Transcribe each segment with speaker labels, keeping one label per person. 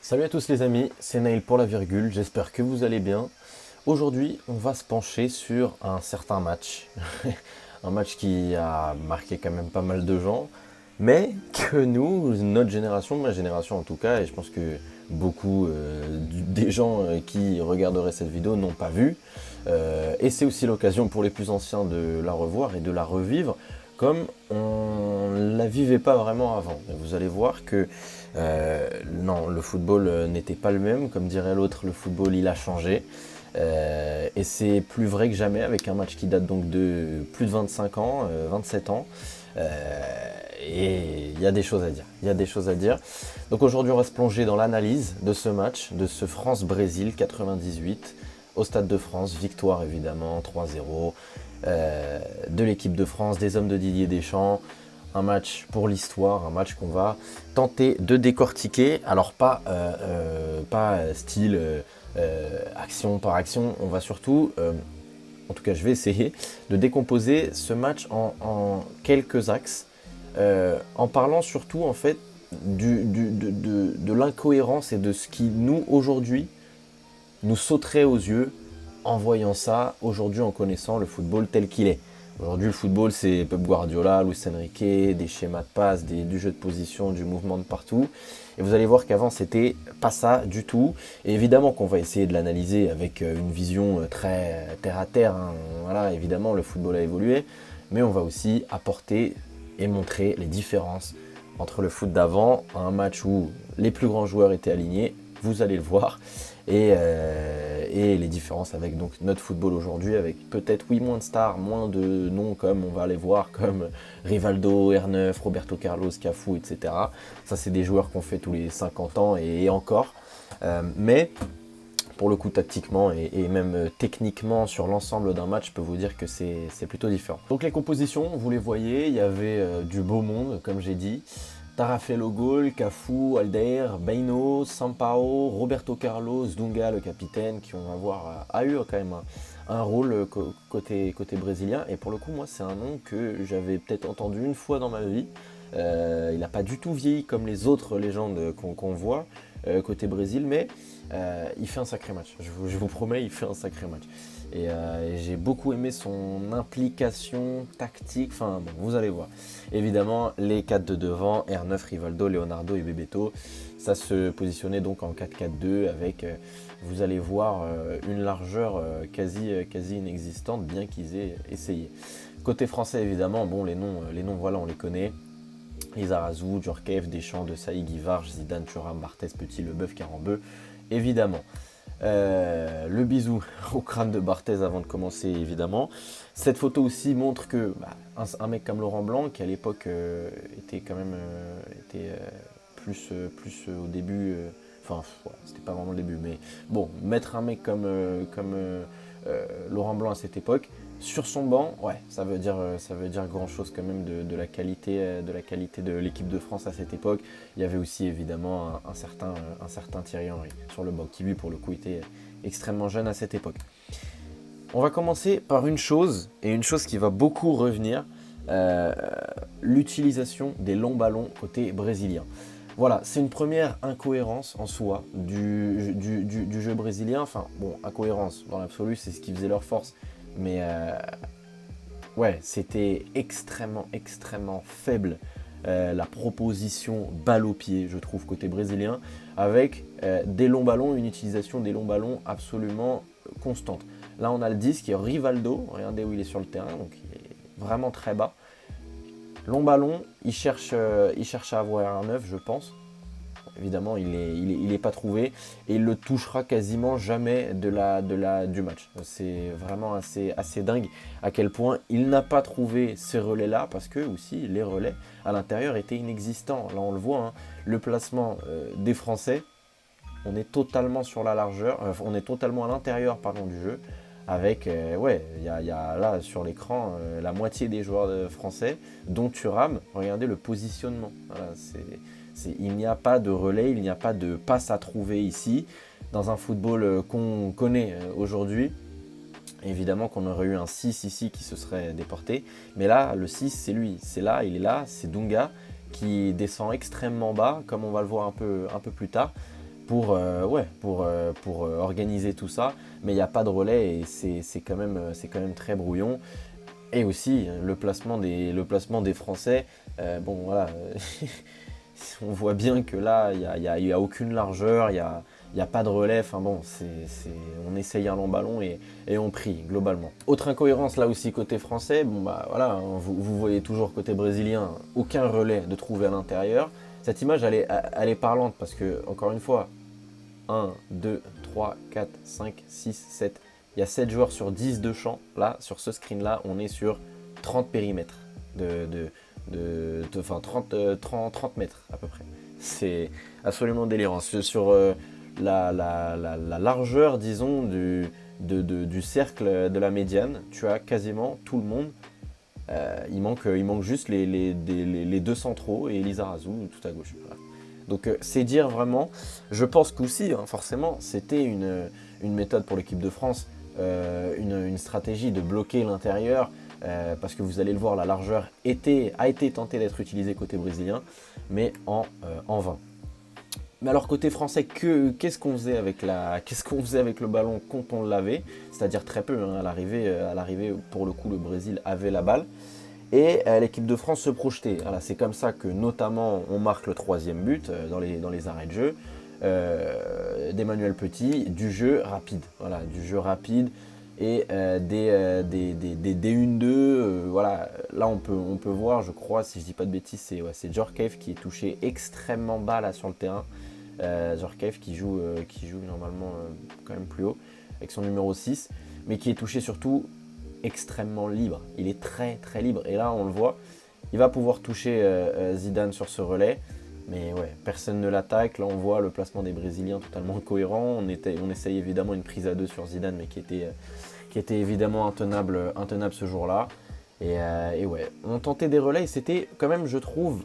Speaker 1: Salut à tous les amis, c'est Naïl pour la virgule, j'espère que vous allez bien. Aujourd'hui, on va se pencher sur un certain match. Un match qui a marqué quand même pas mal de gens, mais que nous, notre génération, ma génération en tout cas, et je pense que beaucoup des gens qui regarderaient cette vidéo n'ont pas vu. Et c'est aussi l'occasion pour les plus anciens de la revoir et de la revivre comme on ne la vivait pas vraiment avant. Et vous allez voir que non, le football n'était pas le même. Comme dirait l'autre, le football il a changé. Et c'est plus vrai que jamais avec un match qui date donc de plus de 25 ans, 27 ans. Et il y a des choses à dire. Il y a des choses à dire. Donc aujourd'hui, on va se plonger dans l'analyse de ce match, de ce France-Brésil 98, au Stade de France. Victoire évidemment, 3-0 de l'équipe de France, des hommes de Didier Deschamps. Un match pour l'histoire, un match qu'on va tenter de décortiquer. Alors pas style action par action, on va surtout, en tout cas je vais essayer, de décomposer ce match en quelques axes, en parlant surtout en fait de l'incohérence et de ce qui nous aujourd'hui nous sauterait aux yeux en voyant ça, aujourd'hui en connaissant le football tel qu'il est. Aujourd'hui, le football, c'est Pep Guardiola, Luis Enrique, des schémas de passe, du jeu de position, du mouvement de partout. Et vous allez voir qu'avant, c'était pas ça du tout. Et évidemment qu'on va essayer de l'analyser avec une vision très terre à terre, hein. Voilà, évidemment, le football a évolué. Mais on va aussi apporter et montrer les différences entre le foot d'avant, un match où les plus grands joueurs étaient alignés, vous allez le voir, et les différences avec donc notre football aujourd'hui, avec peut-être oui moins de stars, moins de noms comme on va aller voir, comme Rivaldo, R9, Roberto Carlos, Cafu, etc. Ça c'est des joueurs qu'on fait tous les 50 ans et encore. Mais pour le coup tactiquement et même techniquement sur l'ensemble d'un match, je peux vous dire que c'est plutôt différent. Donc les compositions, vous les voyez, il y avait du beau monde comme j'ai dit. Tarafel Gol, Cafu, Aldair, Beino, Sampaio, Roberto Carlos, Dunga le capitaine, qui ont a eu quand même un rôle côté brésilien. Et pour le coup, moi, c'est un nom que j'avais peut-être entendu une fois dans ma vie. Il n'a pas du tout vieilli comme les autres légendes qu'on voit côté Brésil, mais il fait un sacré match. Je vous promets, il fait un sacré match. Et j'ai beaucoup aimé son implication tactique. Enfin, bon, vous allez voir. Évidemment, les 4 de devant, R9, Rivaldo, Leonardo et Bebeto, ça se positionnait donc en 4-4-2 avec, vous allez voir, une largeur quasi inexistante, bien qu'ils aient essayé. Côté français, évidemment, bon, les noms, voilà, on les connaît. Lizarazu, Djorkaeff, Deschamps, Desailly, Guivarch, Zidane, Thuram, Barthez, Petit, Leboeuf, Carambeu, évidemment. Le bisou au crâne de Barthez avant de commencer, évidemment. Cette photo aussi montre que un mec comme Laurent Blanc, qui à l'époque était quand même plus au début, enfin c'était pas vraiment le début, mais bon, mettre un mec comme Laurent Blanc à cette époque sur son banc, ouais, ça veut dire grand chose quand même de la qualité de l'équipe de France à cette époque. Il y avait aussi évidemment un certain Thierry Henry sur le banc, qui lui pour le coup était extrêmement jeune à cette époque. On va commencer par une chose, et une chose qui va beaucoup revenir, l'utilisation des longs ballons côté brésilien. Voilà, c'est une première incohérence en soi du jeu brésilien. Enfin, bon, incohérence dans l'absolu, c'est ce qui faisait leur force. Mais ouais, c'était extrêmement faible la proposition balle au pied, je trouve, côté brésilien, avec des longs ballons, une utilisation des longs ballons absolument constante. Là, on a le 10 qui est Rivaldo, regardez où il est sur le terrain, donc il est vraiment très bas. Long ballon, il cherche à avoir un 9, je pense. Évidemment, il est pas trouvé et il le touchera quasiment jamais du match. C'est vraiment assez dingue à quel point il n'a pas trouvé ces relais-là, parce que aussi les relais à l'intérieur étaient inexistants. Là, on le voit, hein, le placement des Français, on est totalement sur la largeur, on est totalement à l'intérieur du jeu. Avec, ouais, il y a là sur l'écran la moitié des joueurs français, dont Thuram. Regardez le positionnement. Voilà, il n'y a pas de relais, il n'y a pas de passe à trouver ici. Dans un football qu'on connaît aujourd'hui, évidemment qu'on aurait eu un 6 ici qui se serait déporté. Mais là, le 6, c'est lui. C'est là, il est là, c'est Dunga qui descend extrêmement bas, comme on va le voir un peu plus tard. pour organiser tout ça, mais il n'y a pas de relais et c'est quand même très brouillon. Et aussi le placement des Français, bon voilà, on voit bien que là, il y a aucune largeur, il y a pas de relais, enfin bon, on essaye un long ballon et on prie globalement. Autre incohérence là aussi côté français, bon bah voilà, hein, vous voyez toujours côté brésilien, aucun relais de trouver à l'intérieur. Cette image elle est parlante parce que, encore une fois, 1, 2, 3, 4, 5, 6, 7. Il y a 7 joueurs sur 10 de champ. Là, sur ce screen-là, on est sur 30 périmètres. Enfin, 30 mètres à peu près. C'est absolument délirant. Sur la largeur, disons, du cercle de la médiane, tu as quasiment tout le monde. Il manque juste les deux centraux et Lizarazu tout à gauche. Voilà. Donc c'est dire vraiment, je pense qu'aussi, hein, forcément, c'était une méthode pour l'équipe de France, une stratégie de bloquer l'intérieur, parce que vous allez le voir, la largeur a été tentée d'être utilisée côté brésilien, mais en vain. Mais alors côté français, qu'est-ce qu'on faisait avec le ballon quand on l'avait? C'est-à-dire très peu, hein, à l'arrivée, pour le coup, le Brésil avait la balle. Et l'équipe de France se projetait. Voilà, c'est comme ça que notamment on marque le 3e but dans les arrêts de jeu d'Emmanuel Petit, du jeu rapide. Voilà, du jeu rapide et des 1-2. Voilà, là on peut voir, je crois, si je dis pas de bêtises, c'est Djorkaeff qui est touché extrêmement bas là sur le terrain. Djorkaeff qui joue normalement quand même plus haut avec son numéro 6, mais qui est touché surtout extrêmement libre. Il est très très libre. Et là, on le voit, il va pouvoir toucher Zidane sur ce relais. Mais ouais, personne ne l'attaque. Là, on voit le placement des Brésiliens totalement cohérent. On essaye évidemment une prise à 2 sur Zidane, mais qui était évidemment intenable ce jour-là. Et ouais, on tentait des relais et c'était quand même, je trouve,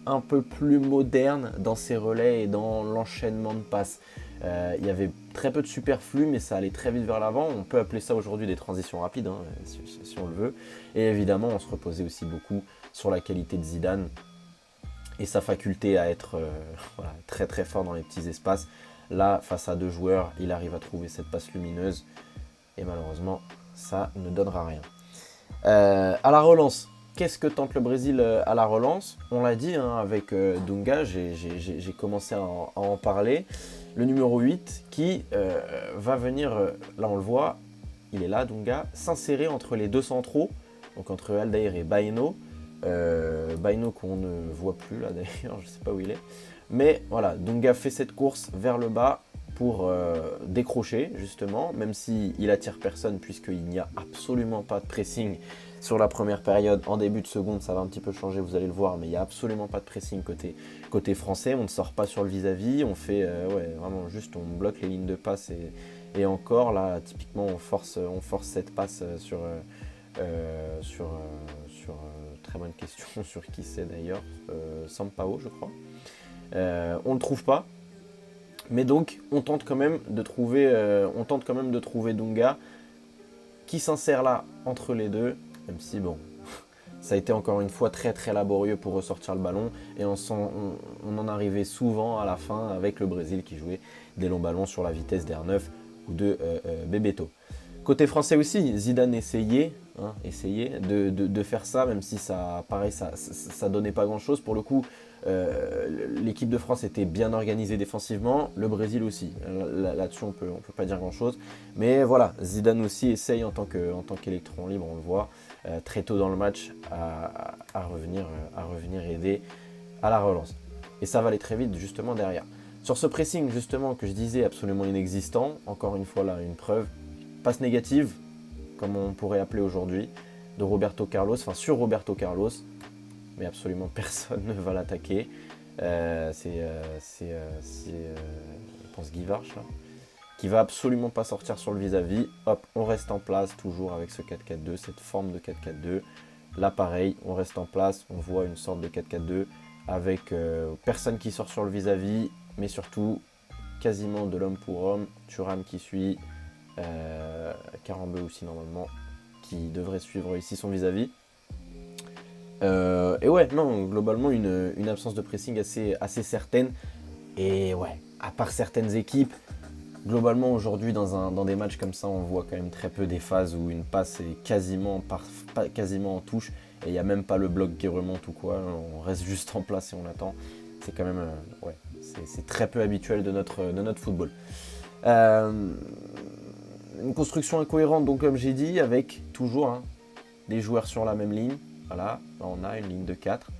Speaker 1: un peu plus moderne dans ces relais et dans l'enchaînement de passes. Il y avait très peu de superflu, mais ça allait très vite vers l'avant. On peut appeler ça aujourd'hui des transitions rapides, hein, si on le veut. Et évidemment, on se reposait aussi beaucoup sur la qualité de Zidane et sa faculté à être voilà, très très fort dans les petits espaces. Là, face à 2 joueurs, il arrive à trouver cette passe lumineuse. Et malheureusement, ça ne donnera rien. À la relance, qu'est-ce que tente le Brésil à la relance? On l'a dit, hein, avec Dunga, j'ai commencé à en parler. Le numéro 8 qui va venir, là on le voit, il est là, Dunga, s'insérer entre les 2 centraux, donc entre Aldair et Baeno. Baeno qu'on ne voit plus là d'ailleurs, je ne sais pas où il est. Mais voilà, Dunga fait cette course vers le bas pour décrocher justement, même s'il attire personne puisqu'il n'y a absolument pas de pressing sur la première période. En début de seconde, ça va un petit peu changer, vous allez le voir, mais il n'y a absolument pas de pressing côté français. On ne sort pas sur le vis-à-vis, on fait vraiment juste, on bloque les lignes de passe et encore là, typiquement, on force cette passe sur très bonne question sur qui c'est d'ailleurs, Sampaio je crois. On ne le trouve pas. Mais donc, on tente quand même de trouver Dunga qui s'insère là entre les deux, même si bon, ça a été encore une fois très très laborieux pour ressortir le ballon et on en arrivait souvent à la fin avec le Brésil qui jouait des longs ballons sur la vitesse d'R9 ou de Bebeto. Côté français aussi, Zidane essayait de faire ça, même si ça donnait pas grand chose. Pour le coup, l'équipe de France était bien organisée défensivement, le Brésil aussi. Là-dessus, on peut pas dire grand chose. Mais voilà, Zidane aussi essaye en tant qu'électron libre, on le voit, très tôt dans le match, à revenir aider à la relance. Et ça va aller très vite justement derrière. Sur ce pressing justement que je disais absolument inexistant, encore une fois là, une preuve, passe négative, comme on pourrait appeler aujourd'hui, de Roberto Carlos, enfin sur Roberto Carlos, mais absolument personne ne va l'attaquer. Je pense Guivarch, là, qui va absolument pas sortir sur le vis-à-vis. Hop, on reste en place toujours avec ce 4-4-2, cette forme de 4-4-2. Là pareil, on reste en place, on voit une sorte de 4-4-2 avec personne qui sort sur le vis-à-vis, mais surtout quasiment de l'homme pour homme. Thuram qui suit, Karambeu aussi normalement, qui devrait suivre ici son vis-à-vis. Et ouais, non, globalement une absence de pressing assez certaine. Et ouais, à part certaines équipes, globalement aujourd'hui dans des matchs comme ça, on voit quand même très peu des phases où une passe est quasiment en touche et il n'y a même pas le bloc qui remonte ou quoi, on reste juste en place et on attend. C'est quand même c'est très peu habituel de notre football. Une construction incohérente, donc comme j'ai dit, avec toujours des joueurs sur la même ligne. Voilà, là on a une ligne de 4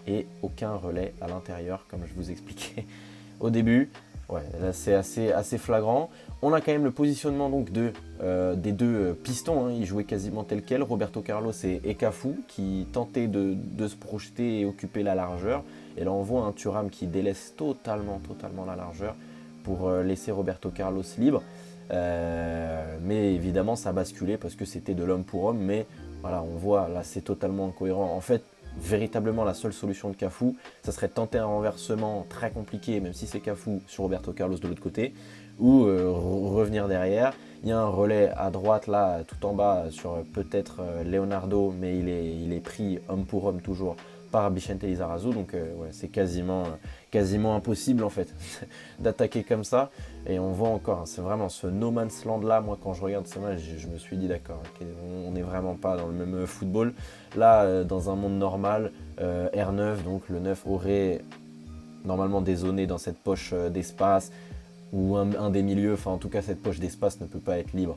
Speaker 1: et aucun relais à l'intérieur, comme je vous expliquais au début. Ouais, là c'est assez flagrant. On a quand même le positionnement donc des deux pistons, ils jouaient quasiment tel quel, Roberto Carlos et Cafu, qui tentaient de se projeter et occuper la largeur. Et là on voit un Thuram qui délaisse totalement la largeur pour laisser Roberto Carlos libre. Mais évidemment ça a basculé parce que c'était de l'homme pour homme, mais voilà, on voit là c'est totalement incohérent. En fait, véritablement la seule solution de Cafu, ça serait de tenter un renversement très compliqué, même si c'est Cafu sur Roberto Carlos de l'autre côté, ou revenir derrière. Il y a un relais à droite là, tout en bas, sur peut-être Leonardo, mais il est pris homme pour homme toujours par Vicente Lizarazu, donc c'est quasiment impossible en fait d'attaquer comme ça. Et on voit encore, c'est vraiment ce no man's land là, moi quand je regarde ce match, je me suis dit d'accord, on n'est vraiment pas dans le même football. Là, dans un monde normal, R9, donc le 9 aurait normalement des zones dans cette poche d'espace, ou un des milieux, enfin en tout cas cette poche d'espace ne peut pas être libre.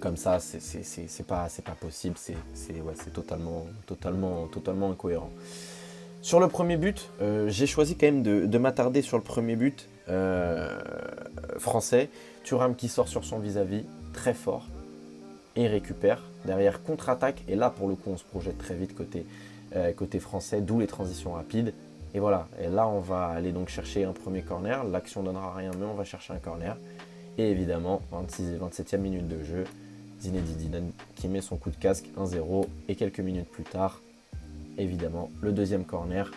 Speaker 1: Comme ça, c'est pas possible, c'est totalement incohérent. Sur le premier but, j'ai choisi quand même de m'attarder sur le premier but français. Thuram qui sort sur son vis-à-vis, très fort, et récupère. Derrière, contre-attaque, et là pour le coup on se projette très vite côté français, d'où les transitions rapides. Et voilà, et là on va aller donc chercher un premier corner, l'action donnera rien, mais on va chercher un corner. Et évidemment, 27e minute de jeu, Zinedine Zidane qui met son coup de casque, 1-0, et quelques minutes plus tard, évidemment, le deuxième corner.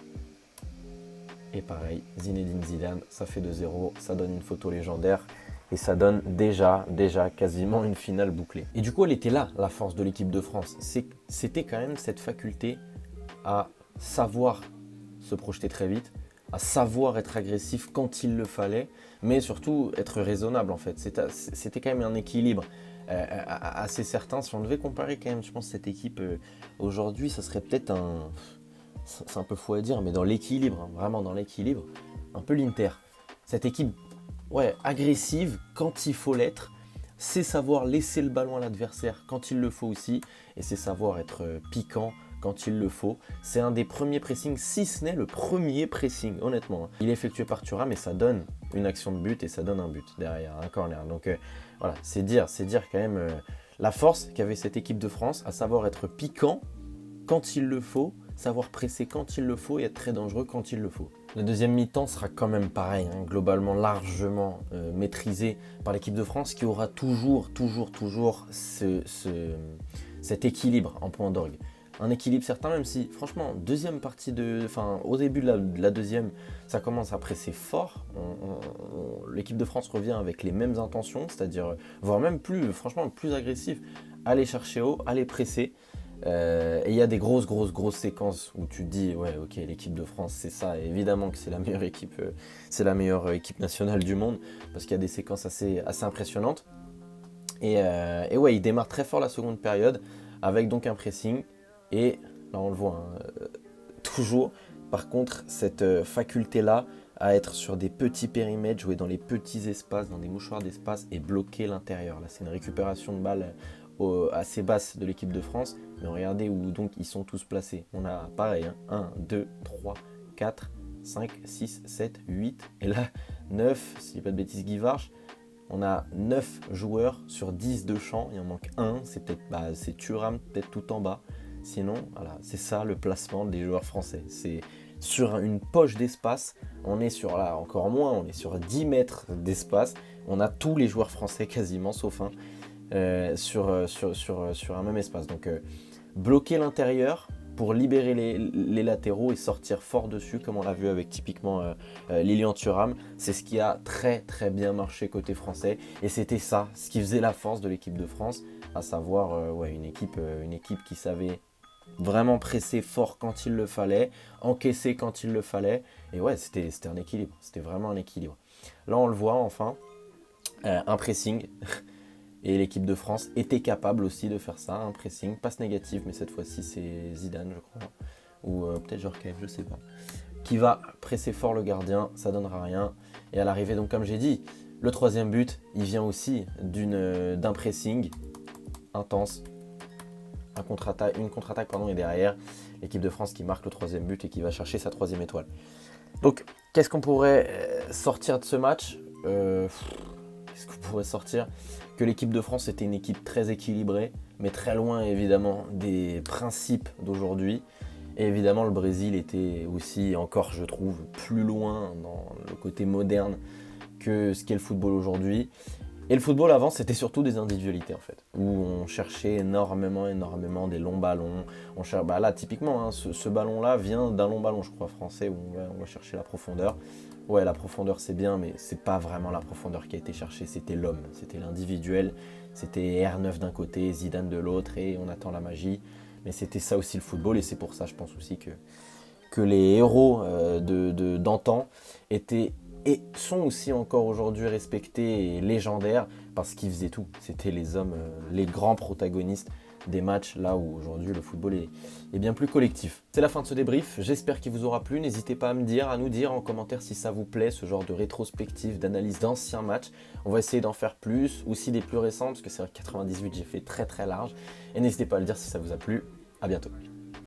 Speaker 1: Et pareil, Zinedine Zidane, ça fait 2-0, ça donne une photo légendaire, et ça donne déjà quasiment une finale bouclée. Et du coup, elle était là, la force de l'équipe de France. C'était quand même cette faculté à savoir se projeter très vite, à savoir être agressif quand il le fallait, mais surtout être raisonnable en fait. C'était quand même un équilibre assez certain. Si on devait comparer quand même, je pense, cette équipe aujourd'hui, ça serait peut-être c'est un peu fou à dire, mais dans l'équilibre, vraiment dans l'équilibre, un peu l'Inter. Cette équipe, agressive quand il faut l'être, c'est savoir laisser le ballon à l'adversaire quand il le faut aussi, et c'est savoir être piquant quand il le faut. C'est un des premiers pressings, si ce n'est le premier pressing, honnêtement. Il est effectué par Thuram, mais ça donne une action de but et ça donne un but derrière, un corner. Donc voilà, c'est dire quand même la force qu'avait cette équipe de France, à savoir être piquant quand il le faut, savoir presser quand il le faut et être très dangereux quand il le faut. La deuxième mi-temps sera quand même pareil, globalement largement maîtrisé par l'équipe de France qui aura toujours cet équilibre en point d'orgue. Un équilibre certain, même si franchement, au début de la deuxième, ça commence à presser fort. L'équipe de France revient avec les mêmes intentions, c'est-à-dire, voire même plus agressif, aller chercher haut, aller presser. Et il y a des grosses séquences où tu te dis, ouais, ok, l'équipe de France, c'est ça. Et évidemment que c'est la meilleure équipe nationale du monde, parce qu'il y a des séquences assez impressionnantes. Et ouais, il démarre très fort la seconde période, avec donc un pressing. Et là, on le voit, toujours, par contre, cette faculté-là à être sur des petits périmètres, jouer dans les petits espaces, dans des mouchoirs d'espace et bloquer l'intérieur. Là, c'est une récupération de balle assez basse de l'équipe de France. Mais regardez où donc ils sont tous placés. On a pareil, 1, 2, 3, 4, 5, 6, 7, 8. Et là, 9, si je dis pas de bêtises, Guy Varche. On a 9 joueurs sur 10 de champ. Il en manque un. C'est peut-être c'est Thuram, peut-être tout en bas. Sinon, voilà, c'est ça le placement des joueurs français. C'est sur une poche d'espace, on est sur, là encore moins, on est sur 10 mètres d'espace. On a tous les joueurs français quasiment, sauf un, sur un même espace. Donc bloquer l'intérieur pour libérer les latéraux et sortir fort dessus, comme on l'a vu avec typiquement Lilian Thuram. C'est ce qui a très bien marché côté français. Et c'était ça, ce qui faisait la force de l'équipe de France, à savoir une équipe qui savait vraiment presser fort quand il le fallait, encaisser quand il le fallait. Et ouais, c'était un équilibre, c'était vraiment un équilibre. Là, on le voit enfin, un pressing. Et l'équipe de France était capable aussi de faire ça, un pressing, passe négative, mais cette fois-ci c'est Zidane, je crois, ou peut-être Djorkaeff, je sais pas, qui va presser fort le gardien, ça donnera rien. Et à l'arrivée, donc comme j'ai dit, le troisième but, il vient aussi d'un pressing intense, une contre-attaque est derrière, l'équipe de France qui marque le troisième but et qui va chercher sa troisième étoile. Donc, qu'est-ce qu'on pourrait sortir de ce match Qu'est-ce qu'on pourrait sortir que l'équipe de France était une équipe très équilibrée, mais très loin évidemment des principes d'aujourd'hui. Et évidemment, le Brésil était aussi, encore je trouve, plus loin dans le côté moderne que ce qu'est le football aujourd'hui. Et le football avant, c'était surtout des individualités en fait, où on cherchait énormément des longs ballons. Là, typiquement, hein, ce ballon-là vient d'un long ballon, je crois, français, où on va chercher la profondeur. Ouais, la profondeur c'est bien, mais c'est pas vraiment la profondeur qui a été cherchée, c'était l'homme, c'était l'individuel, c'était R9 d'un côté, Zidane de l'autre, et on attend la magie. Mais c'était ça aussi le football, et c'est pour ça, je pense aussi que les héros d'antan étaient et sont aussi encore aujourd'hui respectés et légendaires parce qu'ils faisaient tout. C'était les hommes, les grands protagonistes des matchs, là où aujourd'hui le football est bien plus collectif. C'est la fin de ce débrief, j'espère qu'il vous aura plu. N'hésitez pas à nous dire en commentaire si ça vous plaît, ce genre de rétrospective, d'analyse d'anciens matchs. On va essayer d'en faire plus, aussi des plus récents, parce que c'est vrai que 98 j'ai fait très très large. Et n'hésitez pas à le dire si ça vous a plu. À bientôt.